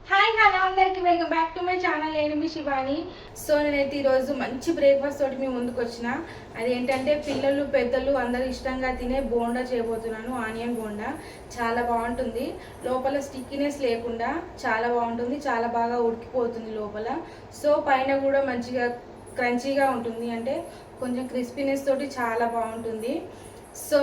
Hi hello అందరికి welcome back to my channel. నేను మీ Shivani. So నేనైతే ఈరోజు మంచి బ్రేక్ఫాస్ట్ తోటి మీ ముందుకు వచ్చిన. అదేంటంటే పిల్లలు పెద్దలు అందరూ ఇష్టంగా తినే బోండా చేయబోతున్నాను. ఆనియన్ బోండా చాలా బాగుంటుంది. లోపల స్టిక్కీనెస్ లేకుండా చాలా బాగుంటుంది. చాలా బాగా ఉడికిపోతుంది లోపల. సో పైన కూడా మంచిగా క్రంచీగా ఉంటుంది, అంటే కొంచెం క్రిస్పీనెస్ తోటి చాలా బాగుంటుంది. సో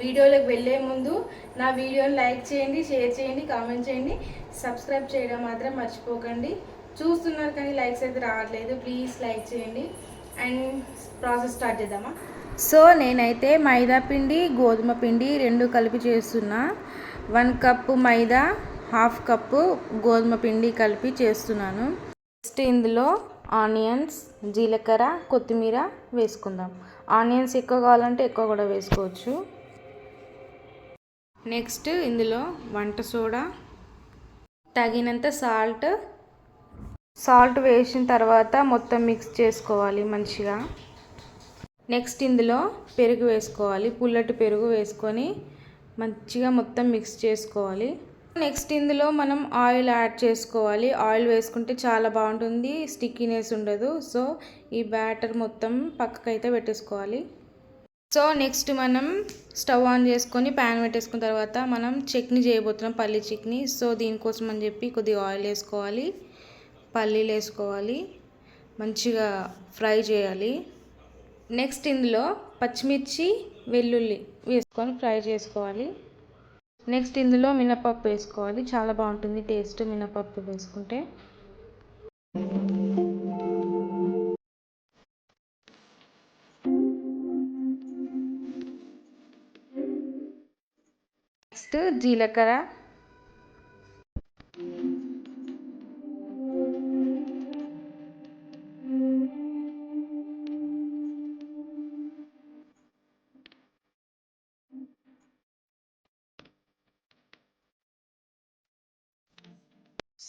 వీడియోలోకి వెళ్ళే ముందు నా వీడియోని లైక్ చేయండి, షేర్ చేయండి, కామెంట్ చేయండి, సబ్స్క్రైబ్ చేయడం మాత్రం మర్చిపోకండి. చూస్తున్నారు కానీ లైక్స్ అయితే రావట్లేదు, ప్లీజ్ లైక్ చేయండి. అండ్ ప్రాసెస్ స్టార్ట్ చేద్దామా? సో నేనైతే మైదా పిండి గోధుమ పిండి రెండు కలిపి చేస్తున్నా. 1 కప్పు మైదా, 1/2 కప్పు గోధుమ పిండి కలిపి చేస్తున్నాను. నెక్స్ట్ ఇందులో ఆనియన్స్, జీలకర్ర, కొత్తిమీర వేసుకుందాం. ఆనియన్స్ ఎక్కువ కావాలంటే ఎక్కువ కూడా వేసుకోవచ్చు. నెక్స్ట్ ఇందులో వంట సోడా, తగినంత సాల్ట్ వేసిన తర్వాత మొత్తం మిక్స్ చేసుకోవాలి మంచిగా. నెక్స్ట్ ఇందులో పెరుగు వేసుకోవాలి. పుల్లటి పెరుగు వేసుకొని మంచిగా మొత్తం మిక్స్ చేసుకోవాలి. నెక్స్ట్ ఇందులో మనం ఆయిల్ యాడ్ చేసుకోవాలి. ఆయిల్ వేసుకుంటే చాలా బాగుంటుంది, స్టిక్కీనెస్ ఉండదు. సో ఈ బ్యాటర్ మొత్తం పక్కకైతే పెట్టేసుకోవాలి. సో నెక్స్ట్ మనం స్టవ్ ఆన్ చేసుకొని ప్యాన్ పెట్టేసుకున్న తర్వాత మనం చట్నీ చేయబోతున్నాం, పల్లీ చట్నీ. సో దీనికోసం అని చెప్పి కొద్దిగా ఆయిల్ వేసుకోవాలి, పల్లీలు వేసుకోవాలి, మంచిగా ఫ్రై చేయాలి. నెక్స్ట్ ఇందులో పచ్చిమిర్చి, వెల్లుల్లి వేసుకొని ఫ్రై చేసుకోవాలి. నెక్స్ట్ ఇందులో మినపప్పు వేసుకోవాలి. చాలా బాగుంటుంది టేస్ట్ మినపప్పు వేసుకుంటే. నెక్స్ట్ జీలకర్ర,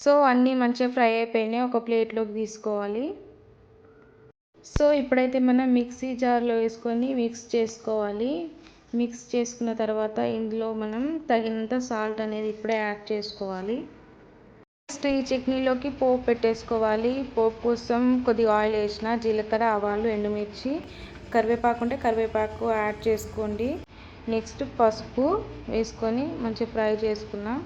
సో అన్నీ మంచిగా ఫ్రై అయిపోయినాయి, ఒక ప్లేట్లోకి తీసుకోవాలి. సో ఇప్పుడైతే మనం మిక్సీ జార్లో వేసుకొని మిక్స్ చేసుకోవాలి. మిక్స్ చేసుకున్న తర్వాత ఇందులో మనం తగినంత సాల్ట్ అనేది ఇప్పుడే యాడ్ చేసుకోవాలి. నెక్స్ట్ ఈ చట్నీలోకి పోపు పెట్టేసుకోవాలి. పోపు కోసం కొద్దిగా ఆయిల్ వేసిన, జీలకర్ర, ఆవాలు, ఎండుమిర్చి, కరివేపాకు ఉంటే కరివేపాకు యాడ్ చేసుకోండి. నెక్స్ట్ పసుపు వేసుకొని మంచిగా ఫ్రై చేసుకున్నాం.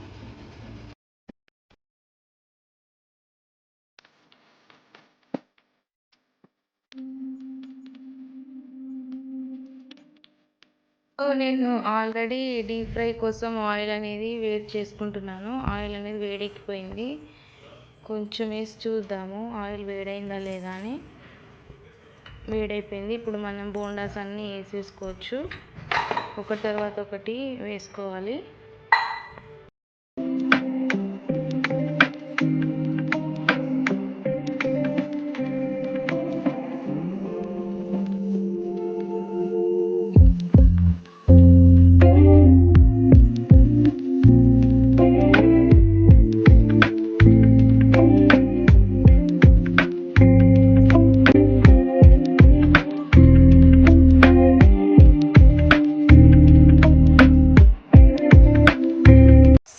నేను ఆల్రెడీ డీప్ ఫ్రై కోసం ఆయిల్ అనేది వేడి చేసుకుంటున్నాను. ఆయిల్ అనేది వేడెక్కిపోయింది. కొంచెం వేసి చూద్దాము ఆయిల్ వేడైందా లేదా అని. వేడైపోయింది. ఇప్పుడు మనం బోండాస్ అన్నీ వేసేసుకోవచ్చు. ఒకటి తర్వాత ఒకటి వేసుకోవాలి.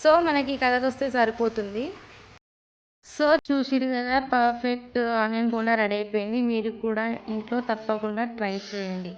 సో మనకి కలర్ వస్తే సరిపోతుంది. సో చూసిరు కదా, పర్ఫెక్ట్ ఆనియన్ బోండా రెడీ అయిపోయింది. మీరు కూడా ఇంట్లో తప్పకుండా ట్రై చేయండి.